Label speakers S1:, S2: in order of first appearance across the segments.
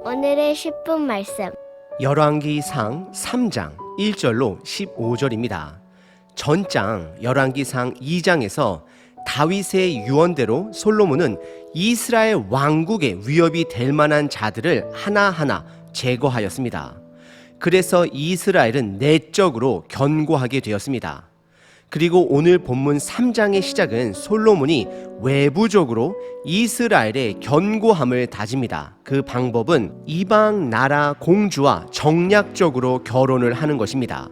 S1: 오늘의 10분 말씀.
S2: 열왕기상 3장 1절로 15절입니다. 전장 열왕기상 2장에서 다윗의 유언대로 솔로몬은 이스라엘 왕국의 위협이 될 만한 자들을 하나하나 제거하였습니다. 그래서 이스라엘은 내적으로 견고하게 되었습니다. 그리고 오늘 본문 3장의 시작은 솔로몬이 외부적으로 이스라엘의 견고함을 다집니다. 그 방법은 이방 나라 공주와 정략적으로 결혼을 하는 것입니다.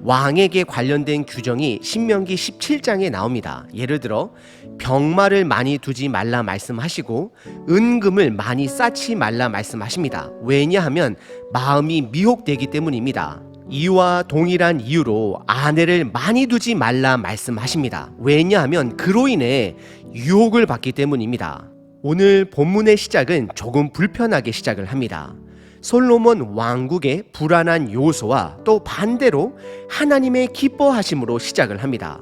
S2: 왕에게 관련된 규정이 신명기 17장에 나옵니다. 예를 들어 병마를 많이 두지 말라 말씀하시고 은금을 많이 쌓지 말라 말씀하십니다. 왜냐하면 마음이 미혹되기 때문입니다. 이와 동일한 이유로 아내를 많이 두지 말라 말씀하십니다. 왜냐하면 그로 인해 유혹을 받기 때문입니다. 오늘 본문의 시작은 조금 불편하게 시작을 합니다. 솔로몬 왕국의 불안한 요소와 또 반대로 하나님의 기뻐하심으로 시작을 합니다.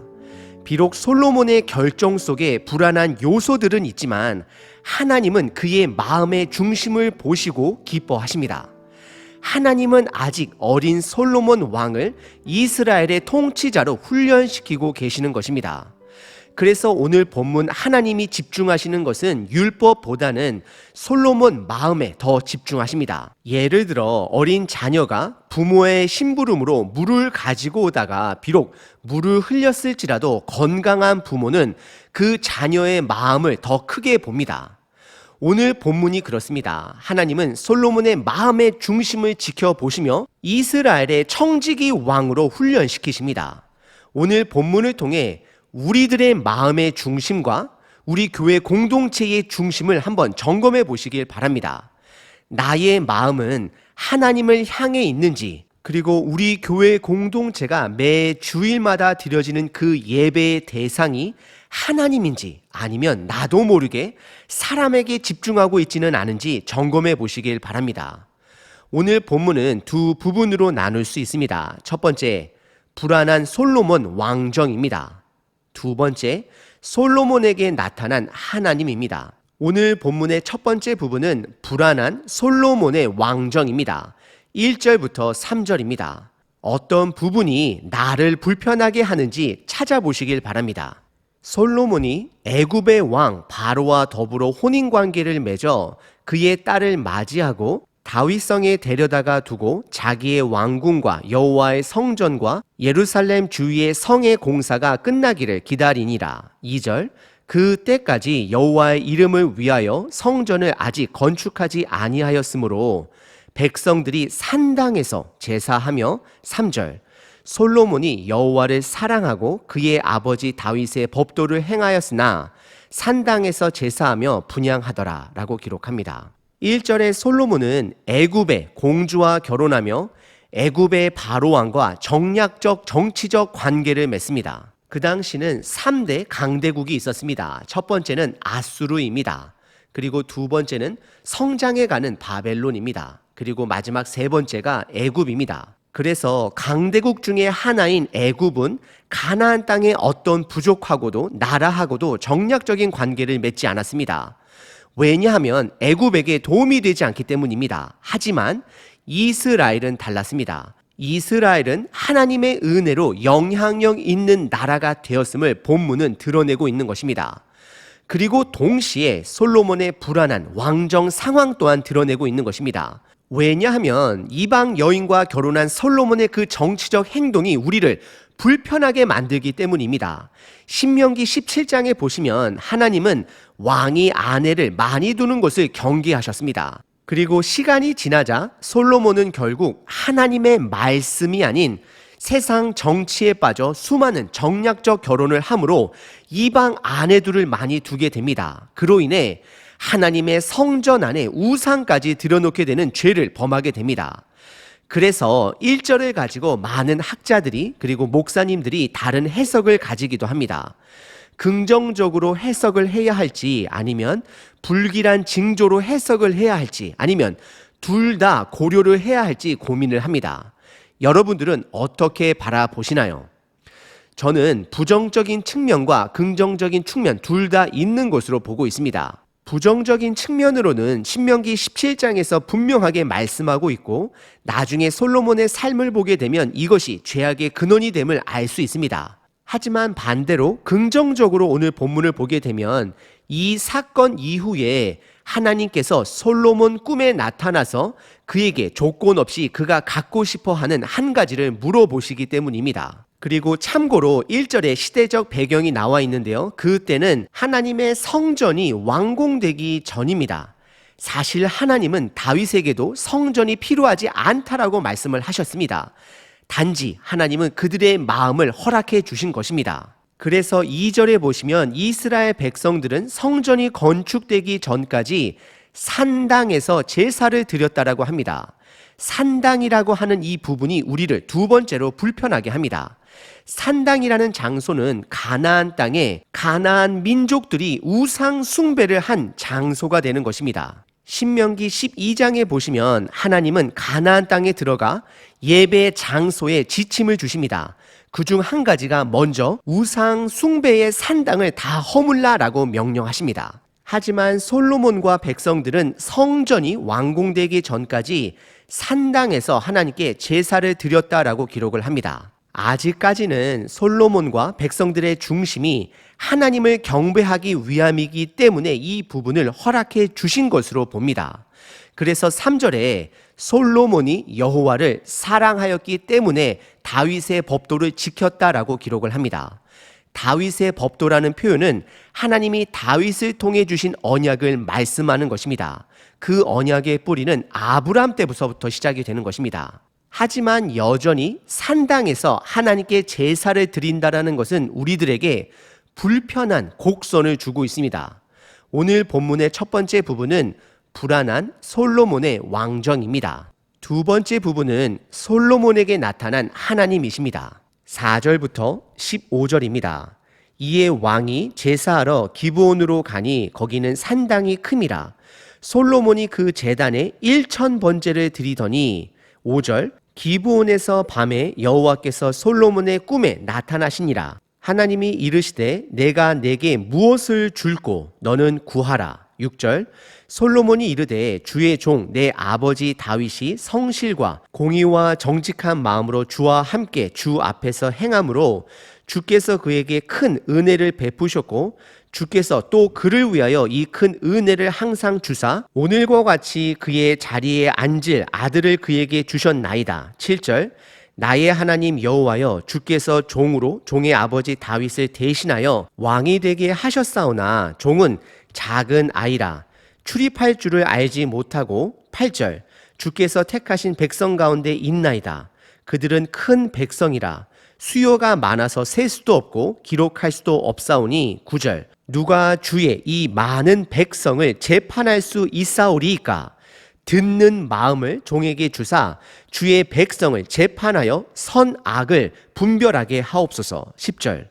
S2: 비록 솔로몬의 결정 속에 불안한 요소들은 있지만 하나님은 그의 마음의 중심을 보시고 기뻐하십니다. 하나님은 아직 어린 솔로몬 왕을 이스라엘의 통치자로 훈련시키고 계시는 것입니다. 그래서 오늘 본문 하나님이 집중하시는 것은 율법보다는 솔로몬 마음에 더 집중하십니다. 예를 들어 어린 자녀가 부모의 심부름으로 물을 가지고 오다가 비록 물을 흘렸을지라도 건강한 부모는 그 자녀의 마음을 더 크게 봅니다. 오늘 본문이 그렇습니다. 하나님은 솔로몬의 마음의 중심을 지켜보시며 이스라엘의 청지기 왕으로 훈련시키십니다. 오늘 본문을 통해 우리들의 마음의 중심과 우리 교회 공동체의 중심을 한번 점검해 보시길 바랍니다. 나의 마음은 하나님을 향해 있는지, 그리고 우리 교회 공동체가 매 주일마다 드려지는 그 예배의 대상이 하나님인지 아니면 나도 모르게 사람에게 집중하고 있지는 않은지 점검해 보시길 바랍니다. 오늘 본문은 두 부분으로 나눌 수 있습니다. 첫 번째, 불안한 솔로몬 왕정입니다. 두 번째, 솔로몬에게 나타난 하나님입니다. 오늘 본문의 첫 번째 부분은 불안한 솔로몬의 왕정입니다. 1절부터 3절입니다. 어떤 부분이 나를 불편하게 하는지 찾아보시길 바랍니다. 솔로몬이 애굽의 왕 바로와 더불어 혼인관계를 맺어 그의 딸을 맞이하고 다윗성에 데려다가 두고 자기의 왕궁과 여호와의 성전과 예루살렘 주위의 성의 공사가 끝나기를 기다리니라. 2절, 그때까지 여호와의 이름을 위하여 성전을 아직 건축하지 아니하였으므로 백성들이 산당에서 제사하며 3절, 솔로몬이 여호와를 사랑하고 그의 아버지 다윗의 법도를 행하였으나 산당에서 제사하며 분향하더라 라고 기록합니다. 1절에 솔로몬은 애굽의 공주와 결혼하며 애굽의 바로왕과 정략적 정치적 관계를 맺습니다. 그 당시는 3대 강대국이 있었습니다. 첫 번째는 아수르입니다. 그리고 두 번째는 성장해가는 바벨론입니다. 그리고 마지막 세 번째가 애굽입니다. 그래서 강대국 중에 하나인 애굽은 가나안 땅의 어떤 부족하고도 나라하고도 정략적인 관계를 맺지 않았습니다. 왜냐하면 애굽에게 도움이 되지 않기 때문입니다. 하지만 이스라엘은 달랐습니다. 이스라엘은 하나님의 은혜로 영향력 있는 나라가 되었음을 본문은 드러내고 있는 것입니다. 그리고 동시에 솔로몬의 불안한 왕정 상황 또한 드러내고 있는 것입니다. 왜냐하면 이방 여인과 결혼한 솔로몬의 그 정치적 행동이 우리를 불편하게 만들기 때문입니다. 신명기 17장에 보시면 하나님은 왕이 아내를 많이 두는 것을 경계하셨습니다. 그리고 시간이 지나자 솔로몬은 결국 하나님의 말씀이 아닌 세상 정치에 빠져 수많은 정략적 결혼을 함으로 이방 아내들을 많이 두게 됩니다. 그로 인해 하나님의 성전 안에 우상까지 들여놓게 되는 죄를 범하게 됩니다. 그래서 1절을 가지고 많은 학자들이 그리고 목사님들이 다른 해석을 가지기도 합니다. 긍정적으로 해석을 해야 할지 아니면 불길한 징조로 해석을 해야 할지 아니면 둘 다 고려를 해야 할지 고민을 합니다. 여러분들은 어떻게 바라보시나요? 저는 부정적인 측면과 긍정적인 측면 둘 다 있는 것으로 보고 있습니다. 부정적인 측면으로는 신명기 17장에서 분명하게 말씀하고 있고 나중에 솔로몬의 삶을 보게 되면 이것이 죄악의 근원이 됨을 알 수 있습니다. 하지만 반대로 긍정적으로 오늘 본문을 보게 되면 이 사건 이후에 하나님께서 솔로몬 꿈에 나타나서 그에게 조건 없이 그가 갖고 싶어 하는 한 가지를 물어보시기 때문입니다. 그리고 참고로 1절에 시대적 배경이 나와 있는데요. 그때는 하나님의 성전이 완공되기 전입니다. 사실 하나님은 다윗에게도 성전이 필요하지 않다라고 말씀을 하셨습니다. 단지 하나님은 그들의 마음을 허락해 주신 것입니다. 그래서 2절에 보시면 이스라엘 백성들은 성전이 건축되기 전까지 산당에서 제사를 드렸다라고 합니다. 산당이라고 하는 이 부분이 우리를 두 번째로 불편하게 합니다. 산당이라는 장소는 가나안 땅에 가나안 민족들이 우상 숭배를 한 장소가 되는 것입니다. 신명기 12장에 보시면 하나님은 가나안 땅에 들어가 예배 장소에 지침을 주십니다. 그중 한 가지가 먼저 우상 숭배의 산당을 다 허물라라고 명령하십니다. 하지만 솔로몬과 백성들은 성전이 완공되기 전까지 산당에서 하나님께 제사를 드렸다라고 기록을 합니다. 아직까지는 솔로몬과 백성들의 중심이 하나님을 경배하기 위함이기 때문에 이 부분을 허락해 주신 것으로 봅니다. 그래서 3절에 솔로몬이 여호와를 사랑하였기 때문에 다윗의 법도를 지켰다라고 기록을 합니다. 다윗의 법도라는 표현은 하나님이 다윗을 통해 주신 언약을 말씀하는 것입니다. 그 언약의 뿌리는 아브람 때부터 시작이 되는 것입니다. 하지만 여전히 산당에서 하나님께 제사를 드린다라는 것은 우리들에게 불편한 곡선을 주고 있습니다. 오늘 본문의 첫 번째 부분은 불안한 솔로몬의 왕정입니다. 두 번째 부분은 솔로몬에게 나타난 하나님이십니다. 4절부터 15절입니다. 이에 왕이 제사하러 기브온으로 가니 거기는 산당이 큼이라. 솔로몬이 그 제단에 1000번제를 드리더니 5절 기브온에서 밤에 여호와께서 솔로몬의 꿈에 나타나시니라. 하나님이 이르시되 내가 내게 무엇을 줄꼬 너는 구하라. 6절 솔로몬이 이르되 주의 종 내 아버지 다윗이 성실과 공의와 정직한 마음으로 주와 함께 주 앞에서 행함으로 주께서 그에게 큰 은혜를 베푸셨고 주께서 또 그를 위하여 이 큰 은혜를 항상 주사 오늘과 같이 그의 자리에 앉을 아들을 그에게 주셨나이다. 7절 나의 하나님 여호와여 주께서 종으로 종의 아버지 다윗을 대신하여 왕이 되게 하셨사오나 종은 작은 아이라 출입할 줄을 알지 못하고 8절 주께서 택하신 백성 가운데 있나이다. 그들은 큰 백성이라 수요가 많아서 셀 수도 없고 기록할 수도 없사오니 9절 누가 주의 이 많은 백성을 재판할 수 있사오리이까. 듣는 마음을 종에게 주사 주의 백성을 재판하여 선악을 분별하게 하옵소서. 10절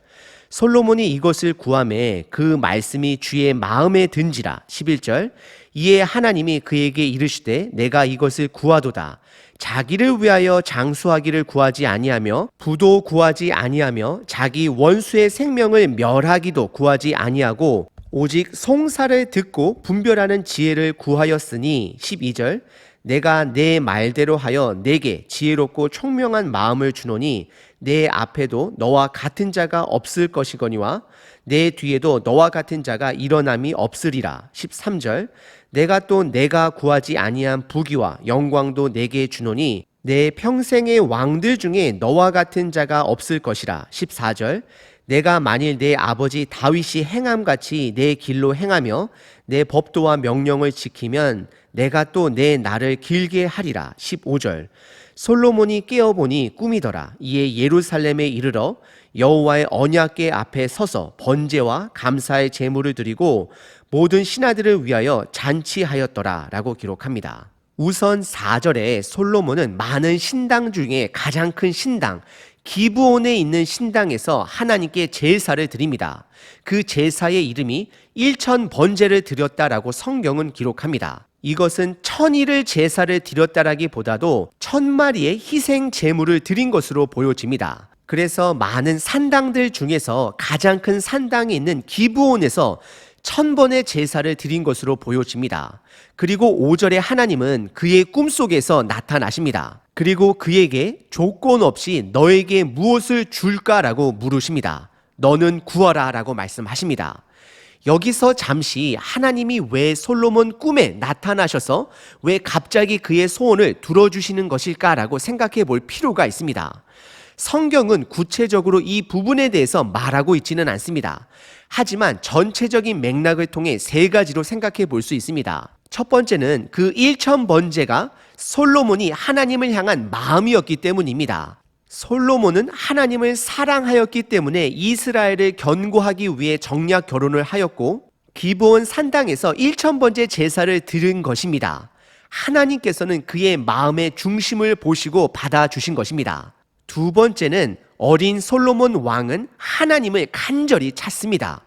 S2: 솔로몬이 이것을 구하매 그 말씀이 주의 마음에 든지라. 11절 이에 하나님이 그에게 이르시되 내가 이것을 구하도다. 자기를 위하여 장수하기를 구하지 아니하며 부도 구하지 아니하며 자기 원수의 생명을 멸하기도 구하지 아니하고 오직 송사를 듣고 분별하는 지혜를 구하였으니 12절 내가 내 말대로 하여 내게 지혜롭고 총명한 마음을 주노니 내 앞에도 너와 같은 자가 없을 것이거니와 내 뒤에도 너와 같은 자가 일어남이 없으리라. 13절 내가 또 내가 구하지 아니한 부귀와 영광도 내게 주노니 내 평생의 왕들 중에 너와 같은 자가 없을 것이라. 14절 내가 만일 내 아버지 다윗이 행함같이 내 길로 행하며 내 법도와 명령을 지키면 내가 또 내 날을 길게 하리라. 15절 솔로몬이 깨어보니 꿈이더라. 이에 예루살렘에 이르러 여호와의 언약궤 앞에 서서 번제와 감사의 제물을 드리고 모든 신하들을 위하여 잔치하였더라 라고 기록합니다. 우선 4절에 솔로몬은 많은 신당 중에 가장 큰 신당 기브온에 있는 신당에서 하나님께 제사를 드립니다. 그 제사의 이름이 1000번제를 드렸다라고 성경은 기록합니다. 이것은 1000일을 제사를 드렸다라기보다도 1000마리의 희생 제물을 드린 것으로 보여집니다. 그래서 많은 산당들 중에서 가장 큰 산당이 있는 기브온에서 1000번의 제사를 드린 것으로 보여집니다. 그리고 5절에 하나님은 그의 꿈속에서 나타나십니다. 그리고 그에게 조건 없이 너에게 무엇을 줄까라고 물으십니다. 너는 구하라 라고 말씀하십니다. 여기서 잠시 하나님이 왜 솔로몬 꿈에 나타나셔서 왜 갑자기 그의 소원을 들어주시는 것일까라고 생각해 볼 필요가 있습니다. 성경은 구체적으로 이 부분에 대해서 말하고 있지는 않습니다. 하지만 전체적인 맥락을 통해 세 가지로 생각해 볼 수 있습니다. 첫 번째는 그 1000번제가 솔로몬이 하나님을 향한 마음이었기 때문입니다. 솔로몬은 하나님을 사랑하였기 때문에 이스라엘을 견고하기 위해 정략 결혼을 하였고 기브온 산당에서 1000번째 제사를 드린 것입니다. 하나님께서는 그의 마음의 중심을 보시고 받아주신 것입니다. 두 번째는 어린 솔로몬 왕은 하나님을 간절히 찾습니다.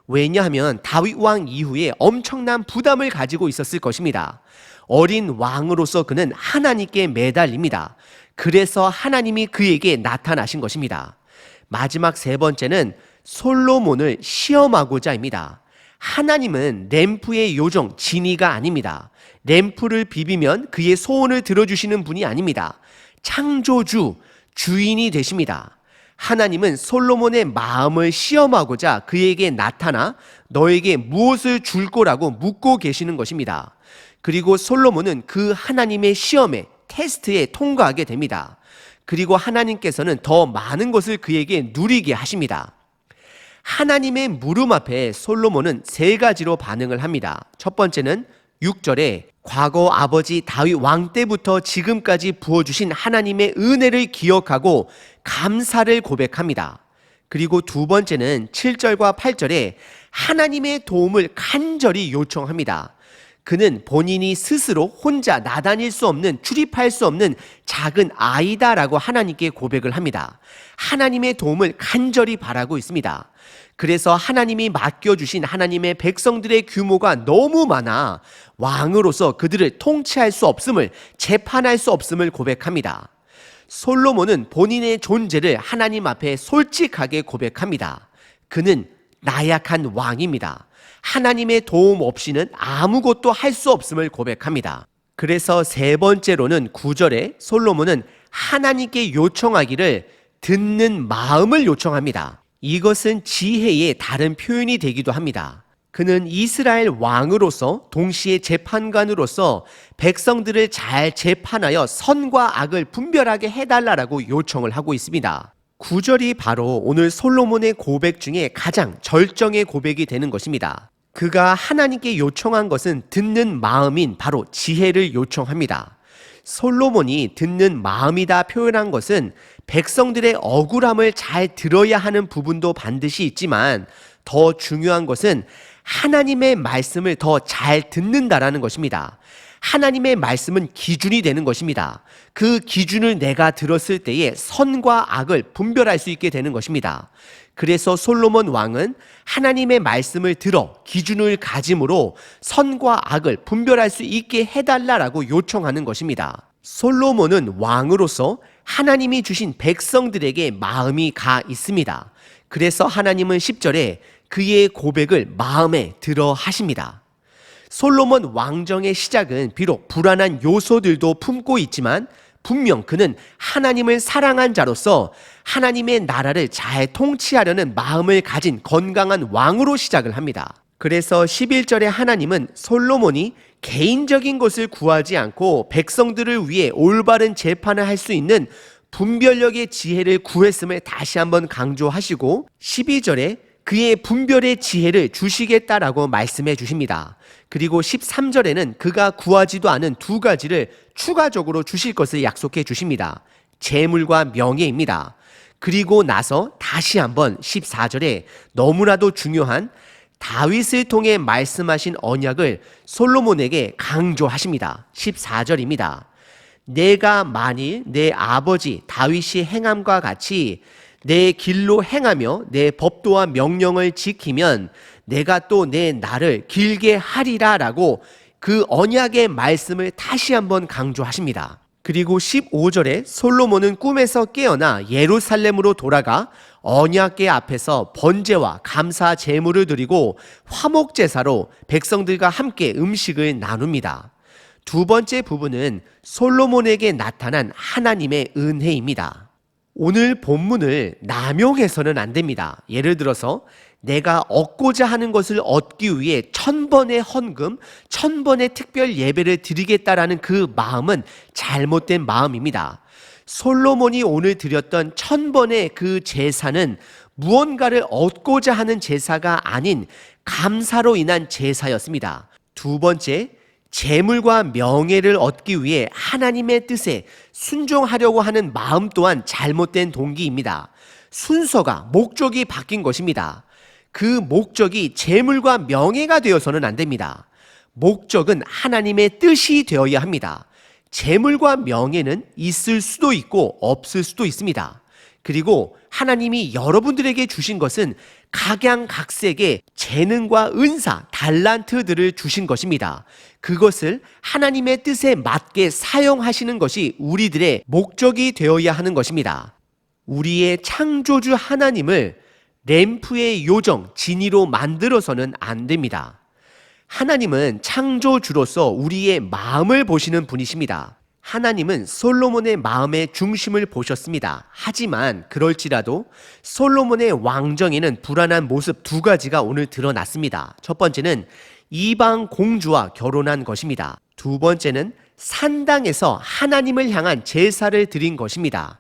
S2: 왜냐하면 다윗 왕 이후에 엄청난 부담을 가지고 있었을 것입니다. 어린 왕으로서 그는 하나님께 매달립니다. 그래서 하나님이 그에게 나타나신 것입니다. 마지막 세 번째는 솔로몬을 시험하고자입니다. 하나님은 램프의 요정 지니가 아닙니다. 램프를 비비면 그의 소원을 들어주시는 분이 아닙니다. 창조주, 주인이 되십니다. 하나님은 솔로몬의 마음을 시험하고자 그에게 나타나 너에게 무엇을 줄 거라고 묻고 계시는 것입니다. 그리고 솔로몬은 그 하나님의 시험에 테스트에 통과하게 됩니다. 그리고 하나님께서는 더 많은 것을 그에게 누리게 하십니다. 하나님의 물음 앞에 솔로몬은 세 가지로 반응을 합니다. 첫 번째는 6절에 과거 아버지 다윗 왕 때부터 지금까지 부어주신 하나님의 은혜를 기억하고 감사를 고백합니다. 그리고 두 번째는 7절과 8절에 하나님의 도움을 간절히 요청합니다. 그는 본인이 스스로 혼자 나다닐 수 없는, 출입할 수 없는 작은 아이다라고 하나님께 고백을 합니다. 하나님의 도움을 간절히 바라고 있습니다. 그래서 하나님이 맡겨주신 하나님의 백성들의 규모가 너무 많아 왕으로서 그들을 통치할 수 없음을, 재판할 수 없음을 고백합니다. 솔로몬은 본인의 존재를 하나님 앞에 솔직하게 고백합니다. 그는 나약한 왕입니다. 하나님의 도움 없이는 아무것도 할 수 없음을 고백합니다. 그래서 세 번째로는 9절에 솔로몬은 하나님께 요청하기를 듣는 마음을 요청합니다. 이것은 지혜의 다른 표현이 되기도 합니다. 그는 이스라엘 왕으로서 동시에 재판관으로서 백성들을 잘 재판하여 선과 악을 분별하게 해달라고 요청을 하고 있습니다. 9절이 바로 오늘 솔로몬의 고백 중에 가장 절정의 고백이 되는 것입니다. 그가 하나님께 요청한 것은 듣는 마음인 바로 지혜를 요청합니다. 솔로몬이 듣는 마음이다 표현한 것은 백성들의 억울함을 잘 들어야 하는 부분도 반드시 있지만 더 중요한 것은 하나님의 말씀을 더 잘 듣는다라는 것입니다. 하나님의 말씀은 기준이 되는 것입니다. 그 기준을 내가 들었을 때에 선과 악을 분별할 수 있게 되는 것입니다. 그래서 솔로몬 왕은 하나님의 말씀을 들어 기준을 가짐으로 선과 악을 분별할 수 있게 해달라고 요청하는 것입니다. 솔로몬은 왕으로서 하나님이 주신 백성들에게 마음이 가 있습니다. 그래서 하나님은 10절에 그의 고백을 마음에 들어 하십니다. 솔로몬 왕정의 시작은 비록 불안한 요소들도 품고 있지만 분명 그는 하나님을 사랑한 자로서 하나님의 나라를 잘 통치하려는 마음을 가진 건강한 왕으로 시작을 합니다. 그래서 11절에 하나님은 솔로몬이 개인적인 것을 구하지 않고 백성들을 위해 올바른 재판을 할 수 있는 분별력의 지혜를 구했음을 다시 한번 강조하시고 12절에 그의 분별의 지혜를 주시겠다라고 말씀해 주십니다. 그리고 13절에는 그가 구하지도 않은 두 가지를 추가적으로 주실 것을 약속해 주십니다. 재물과 명예입니다. 그리고 나서 다시 한번 14절에 너무나도 중요한 다윗을 통해 말씀하신 언약을 솔로몬에게 강조하십니다. 14절입니다. 내가 만일 내 아버지 다윗이 행함과 같이 내 길로 행하며 내 법도와 명령을 지키면 내가 또 내 날을 길게 하리라 라고 그 언약의 말씀을 다시 한번 강조하십니다. 그리고 15절에 솔로몬은 꿈에서 깨어나 예루살렘으로 돌아가 언약궤 앞에서 번제와 감사 제물을 드리고 화목 제사로 백성들과 함께 음식을 나눕니다. 두 번째 부분은 솔로몬에게 나타난 하나님의 은혜입니다. 오늘 본문을 남용해서는 안 됩니다. 예를 들어서 내가 얻고자 하는 것을 얻기 위해 1000번의 헌금, 1000번의 특별 예배를 드리겠다라는 그 마음은 잘못된 마음입니다. 솔로몬이 오늘 드렸던 1000번의 그 제사는 무언가를 얻고자 하는 제사가 아닌 감사로 인한 제사였습니다. 두 번째, 재물과 명예를 얻기 위해 하나님의 뜻에 순종하려고 하는 마음 또한 잘못된 동기입니다. 순서가, 목적이 바뀐 것입니다. 그 목적이 재물과 명예가 되어서는 안 됩니다. 목적은 하나님의 뜻이 되어야 합니다. 재물과 명예는 있을 수도 있고 없을 수도 있습니다. 그리고 하나님이 여러분들에게 주신 것은 각양각색의 재능과 은사, 달란트들을 주신 것입니다. 그것을 하나님의 뜻에 맞게 사용하시는 것이 우리들의 목적이 되어야 하는 것입니다. 우리의 창조주 하나님을 램프의 요정, 진이로 만들어서는 안 됩니다. 하나님은 창조주로서 우리의 마음을 보시는 분이십니다. 하나님은 솔로몬의 마음의 중심을 보셨습니다. 하지만 그럴지라도 솔로몬의 왕정에는 불안한 모습 두 가지가 오늘 드러났습니다. 첫 번째는 이방 공주와 결혼한 것입니다. 두 번째는 산당에서 하나님을 향한 제사를 드린 것입니다.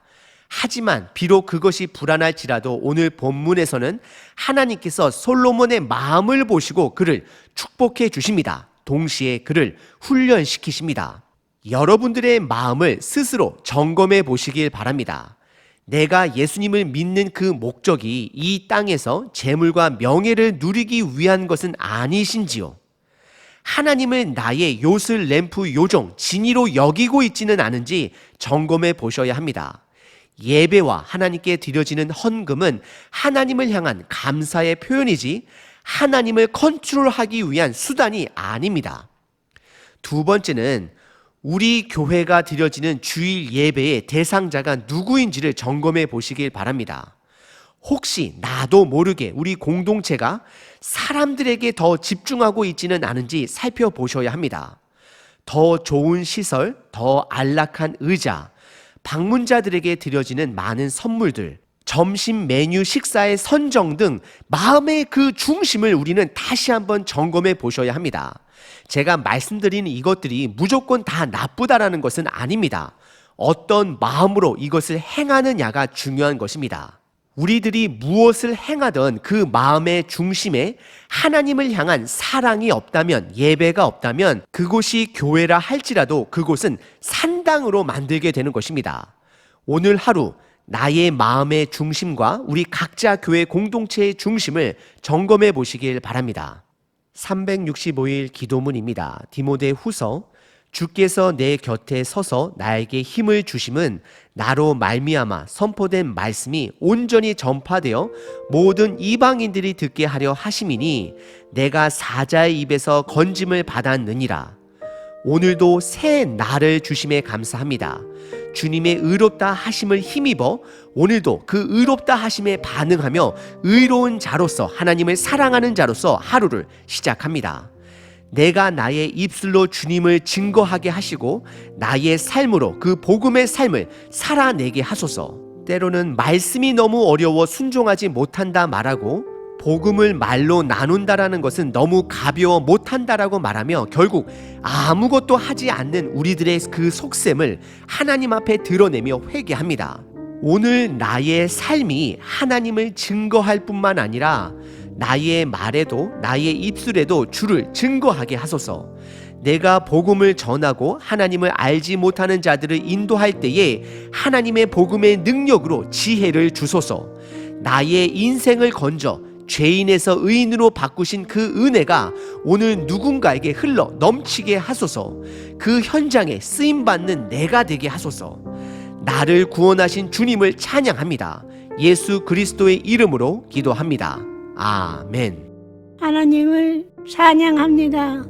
S2: 하지만 비록 그것이 불안할지라도 오늘 본문에서는 하나님께서 솔로몬의 마음을 보시고 그를 축복해 주십니다. 동시에 그를 훈련시키십니다. 여러분들의 마음을 스스로 점검해 보시길 바랍니다. 내가 예수님을 믿는 그 목적이 이 땅에서 재물과 명예를 누리기 위한 것은 아니신지요? 하나님을 나의 요술, 램프, 요정, 진이로 여기고 있지는 않은지 점검해 보셔야 합니다. 예배와 하나님께 드려지는 헌금은 하나님을 향한 감사의 표현이지 하나님을 컨트롤하기 위한 수단이 아닙니다. 두 번째는 우리 교회가 드려지는 주일 예배의 대상자가 누구인지를 점검해 보시길 바랍니다. 혹시 나도 모르게 우리 공동체가 사람들에게 더 집중하고 있지는 않은지 살펴보셔야 합니다. 더 좋은 시설, 더 안락한 의자, 방문자들에게 드려지는 많은 선물들, 점심 메뉴 식사의 선정 등 마음의 그 중심을 우리는 다시 한번 점검해 보셔야 합니다. 제가 말씀드리는 이것들이 무조건 다 나쁘다라는 것은 아닙니다. 어떤 마음으로 이것을 행하느냐가 중요한 것입니다. 우리들이 무엇을 행하던 그 마음의 중심에 하나님을 향한 사랑이 없다면, 예배가 없다면 그곳이 교회라 할지라도 그곳은 산당으로 만들게 되는 것입니다. 오늘 하루 나의 마음의 중심과 우리 각자 교회 공동체의 중심을 점검해 보시길 바랍니다. 365일 기도문입니다. 디모데 후서. 주께서 내 곁에 서서 나에게 힘을 주심은 나로 말미암아 선포된 말씀이 온전히 전파되어 모든 이방인들이 듣게 하려 하심이니 내가 사자의 입에서 건짐을 받았느니라. 오늘도 새 날을 주심에 감사합니다. 주님의 의롭다 하심을 힘입어 오늘도 그 의롭다 하심에 반응하며 의로운 자로서, 하나님을 사랑하는 자로서 하루를 시작합니다. 내가 나의 입술로 주님을 증거하게 하시고 나의 삶으로 그 복음의 삶을 살아내게 하소서. 때로는 말씀이 너무 어려워 순종하지 못한다 말하고, 복음을 말로 나눈다라는 것은 너무 가벼워 못한다라고 말하며 결국 아무것도 하지 않는 우리들의 그 속셈을 하나님 앞에 드러내며 회개합니다. 오늘 나의 삶이 하나님을 증거할 뿐만 아니라 나의 말에도, 나의 입술에도 주를 증거하게 하소서. 내가 복음을 전하고 하나님을 알지 못하는 자들을 인도할 때에 하나님의 복음의 능력으로 지혜를 주소서. 나의 인생을 건져 죄인에서 의인으로 바꾸신 그 은혜가 오늘 누군가에게 흘러 넘치게 하소서. 그 현장에 쓰임받는 내가 되게 하소서. 나를 구원하신 주님을 찬양합니다. 예수 그리스도의 이름으로 기도합니다. 아멘.
S3: 하나님을 찬양합니다.